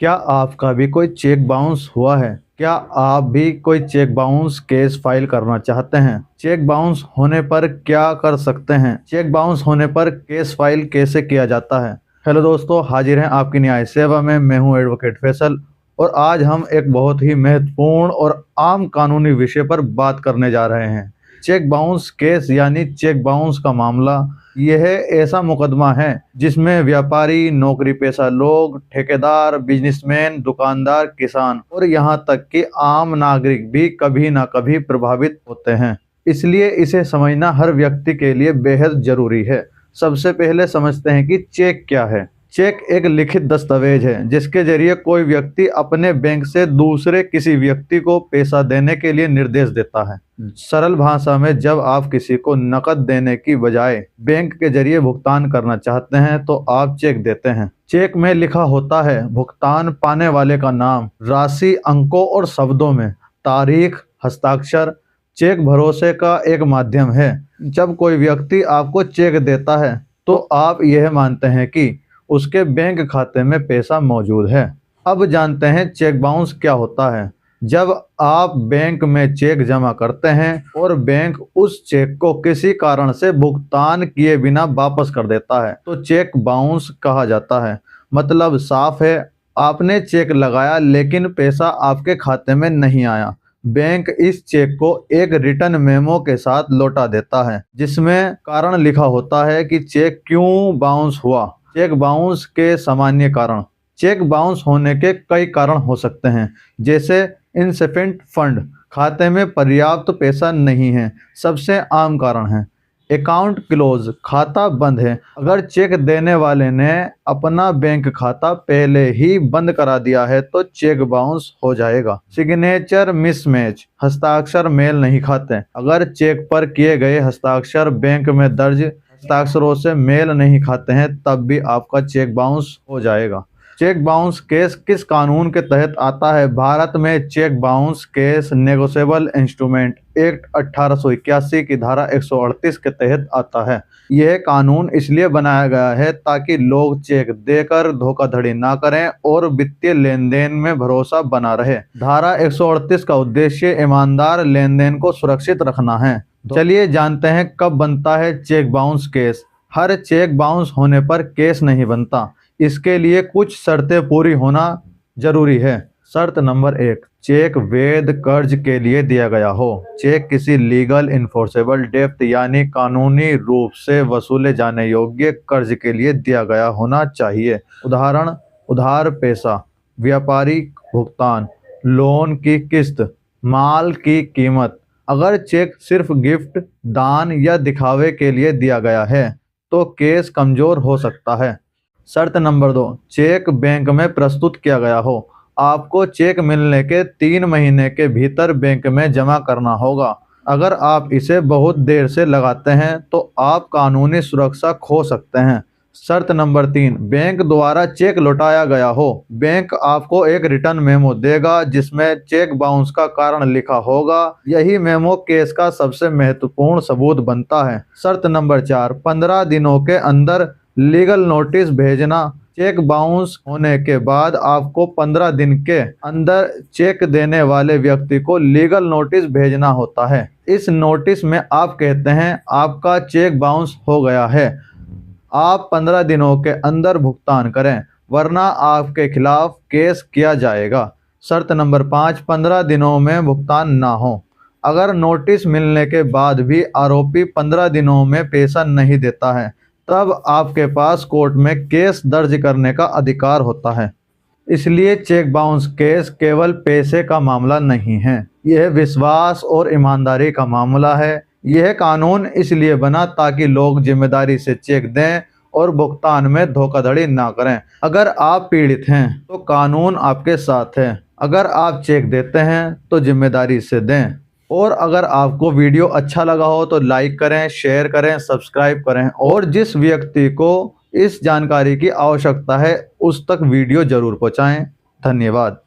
क्या आपका भी कोई चेक बाउंस हुआ है? क्या आप भी कोई चेक बाउंस केस फाइल करना चाहते हैं? चेक बाउंस होने पर क्या कर सकते हैं? चेक बाउंस होने पर केस फाइल कैसे किया जाता है? हेलो दोस्तों, हाजिर हैं आपकी न्याय सेवा में। मैं हूं एडवोकेट फैसल और आज हम एक बहुत ही महत्वपूर्ण और आम कानूनी विषय पर बात करने जा रहे हैं। चेक बाउंस केस यानी चेक बाउंस का मामला यह ऐसा मुकदमा है जिसमें व्यापारी, नौकरी पेशा लोग, ठेकेदार, बिजनेसमैन, दुकानदार, किसान और यहाँ तक कि आम नागरिक भी कभी ना कभी प्रभावित होते हैं। इसलिए इसे समझना हर व्यक्ति के लिए बेहद जरूरी है। सबसे पहले समझते हैं कि चेक क्या है। चेक एक लिखित दस्तावेज है जिसके जरिए कोई व्यक्ति अपने बैंक से दूसरे किसी व्यक्ति को पैसा देने के लिए निर्देश देता है। सरल भाषा में, जब आप किसी को नकद देने की बजाय बैंक के जरिए भुगतान करना चाहते हैं तो आप चेक देते हैं। चेक में लिखा होता है भुगतान पाने वाले का नाम, राशि अंकों और शब्दों में, तारीख, हस्ताक्षर। चेक भरोसे का एक माध्यम है। जब कोई व्यक्ति आपको चेक देता है तो आप यह मानते हैं कि उसके बैंक खाते में पैसा मौजूद है। अब जानते हैं चेक बाउंस क्या होता है। जब आप बैंक में चेक जमा करते हैं और बैंक उस चेक को किसी कारण से भुगतान किए बिना वापस कर देता है तो चेक बाउंस कहा जाता है। मतलब साफ है, आपने चेक लगाया लेकिन पैसा आपके खाते में नहीं आया। बैंक इस चेक को एक रिटर्न मेमो के साथ लौटा देता है जिसमें कारण लिखा होता है कि चेक क्यों बाउंस हुआ। चेक बाउंस के सामान्य कारण। चेक बाउंस होने के कई कारण हो सकते हैं, जैसे इनसफिशिएंट फंड, खाते में पर्याप्त पैसा नहीं है, सबसे आम कारण है। अकाउंट क्लोज, खाता बंद है। अगर चेक देने वाले ने अपना बैंक खाता पहले ही बंद करा दिया है तो चेक बाउंस हो जाएगा। सिग्नेचर मिसमैच, हस्ताक्षर मेल नहीं खाते। अगर चेक पर किए गए हस्ताक्षर बैंक में दर्ज हस्ताक्षरों से मेल नहीं खाते हैं तब भी आपका चेक बाउंस हो जाएगा। चेक बाउंस केस किस कानून के तहत आता है? भारत में cheque bounce case negotiable instrument act 1881 की धारा 138 के तहत आता है। यह कानून इसलिए बनाया गया है ताकि लोग चेक देकर धोखाधड़ी ना करें और वित्तीय लेन देन में भरोसा बना रहे। धारा 138 का उद्देश्य ईमानदार लेन देन को सुरक्षित रखना है। चलिए जानते हैं कब बनता है चेक बाउंस केस। हर चेक बाउंस होने पर केस नहीं बनता। इसके लिए कुछ शर्तें पूरी होना जरूरी है। शर्त नंबर 1, चेक वैध कर्ज के लिए दिया गया हो। चेक किसी लीगल इन्फोर्सेबल डेब्ट यानी कानूनी रूप से वसूले जाने योग्य कर्ज के लिए दिया गया होना चाहिए। उदाहरण, उधार पैसा, व्यापारिक भुगतान, लोन की किस्त, माल की कीमत। अगर चेक सिर्फ गिफ्ट, दान या दिखावे के लिए दिया गया है तो केस कमजोर हो सकता है। शर्त नंबर 2, चेक बैंक में प्रस्तुत किया गया हो। आपको चेक मिलने के 3 महीने के भीतर बैंक में जमा करना होगा। अगर आप इसे बहुत देर से लगाते हैं तो आप कानूनी सुरक्षा खो सकते हैं। शर्त नंबर 3, बैंक द्वारा चेक लौटाया गया हो। बैंक आपको एक रिटर्न मेमो देगा जिसमें चेक बाउंस का कारण लिखा होगा। यही मेमो केस का सबसे महत्वपूर्ण सबूत बनता है। शर्त नंबर 4, 15 दिनों के अंदर लीगल नोटिस भेजना। चेक बाउंस होने के बाद आपको 15 दिन के अंदर चेक देने वाले व्यक्ति को लीगल नोटिस भेजना होता है। इस नोटिस में आप कहते हैं आपका चेक बाउंस हो गया है, आप 15 दिनों के अंदर भुगतान करें वरना आपके खिलाफ केस किया जाएगा। शर्त नंबर 5, 15 दिनों में भुगतान ना हो। अगर नोटिस मिलने के बाद भी आरोपी 15 दिनों में पैसा नहीं देता है तब आपके पास कोर्ट में केस दर्ज करने का अधिकार होता है। इसलिए चेक बाउंस केस केवल पैसे का मामला नहीं है, यह विश्वास और ईमानदारी का मामला है। यह कानून इसलिए बना ताकि लोग जिम्मेदारी से चेक दें और भुगतान में धोखाधड़ी ना करें। अगर आप पीड़ित हैं तो कानून आपके साथ है। अगर आप चेक देते हैं तो जिम्मेदारी से दें। और अगर आपको वीडियो अच्छा लगा हो तो लाइक करें, शेयर करें, सब्सक्राइब करें और जिस व्यक्ति को इस जानकारी की आवश्यकता है उस तक वीडियो जरूर पहुंचाएं। धन्यवाद।